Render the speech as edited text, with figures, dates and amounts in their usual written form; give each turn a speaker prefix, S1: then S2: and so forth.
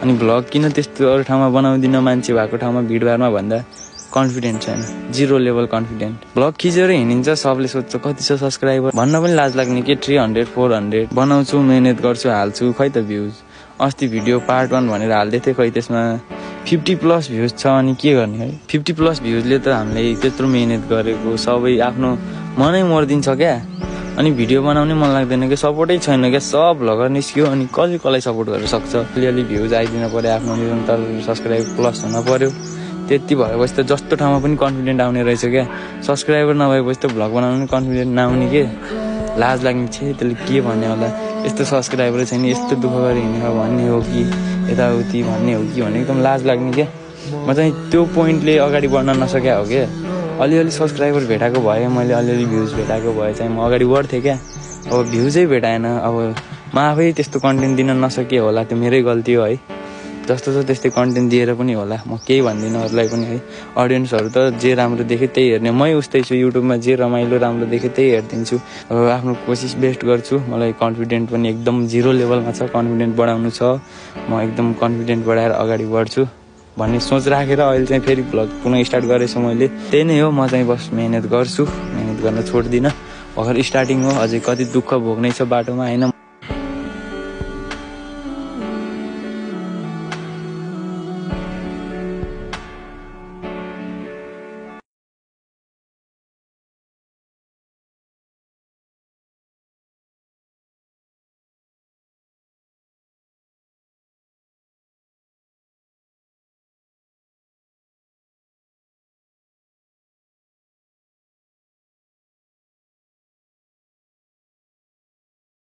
S1: अनि भ्लग किन त्यस्तो अरू ठाउँमा बनाउँदिन मान्छे भएको ठाउँमा भिडभाडमा भन्दा कन्फिडेन्ट छैन, 0 लेभल कन्फिडेन्ट। भ्लग खिचेर हिँडिन्छ, सबले सोध्छ कति छ सब्सक्राइबर भन्न पनि लाज लाग्ने के 300 400 बनाउँछु, मेहनत गर्छु, हाल्छु, खै त भ्युज। अस्ति भिडियो पार्ट 1 भनेर हाल्दै थिएँ, खै त्यसमा 50+ भ्युज छ। अनि के गर्ने है, 50+ भ्युजले त हामीले त्यत्रो मेहनत गरेको सबै आफ्नो मनै मर्दिन्छ क्या। अनि भिडियो बनाउने मन लाग्दैन क्या, सपोर्टै छैन क्या, सब भ्लगर निस्क्यो अनि कसलाई सपोर्ट गर्न सक्छ। अलिअलि भ्युज आइदिन पर्यो, आफ्नो निरन्तर सब्सक्राइब प्लस हुन पर्यो। त्यति भएपछि त जस्तो ठाउँमा पनि कन्फिडेन्ट आउने रहेछ क्या। सब्सक्राइबर नभएपछि त भ्लग बनाउनु पनि कन्फिडेन्ट नआउने के, लाज लाग्ने छ। त्यसले के भन्ने होला, यस्तो सब्सक्राइबर छैन, यस्तो दुःख गरेर हिँडेर भन्ने हो कि यताउति भन्ने हो कि भने एकदम लाज लाग्ने क्या। म चाहिँ त्यो पोइन्टले अगाडि बढ्न नसक्या हो क्या। अलिअलि सब्सक्राइबर भेटाएको भए, मैले अलिअलि भ्युज भेटाएको भए चाहिँ म अगाडि बढ्थेँ क्या। अब भ्युजै भेटाएन, अब म आफै त्यस्तो कन्टेन्ट दिन नसके होला, त्यो मेरै गल्ती हो है। जस्तो छ त्यस्तै कन्टेन्ट दिएर पनि होला, म केही भन्दिनँ अरूलाई पनि है। अडियन्सहरू त जे राम्रो देख्यो त्यही हेर्ने, मै उस्तै छु। युट्युबमा जे रमाइलो राम्रो देख्यो त्यही हेरिदिन्छु। अब आफ्नो कोसिस बेस्ट गर्छु। मलाई कन्फिडेन्ट पनि एकदम 0 लेभलमा छ, कन्फिडेन्ट बढाउनु छ। म एकदम कन्फिडेन्ट बढाएर अगाडि बढ्छु भन्ने सोच राखेर अहिले चाहिँ फेरि भ्लग पुनः स्टार्ट गरेछु मैले। त्यही नै हो, म चाहिँ बस मेहनत गर्छु, मेहनत गर्न छोड्दिनँ। भर्खर स्टार्टिङ हो, अझै कति दुःख भोग्नै छ बाटोमा होइन।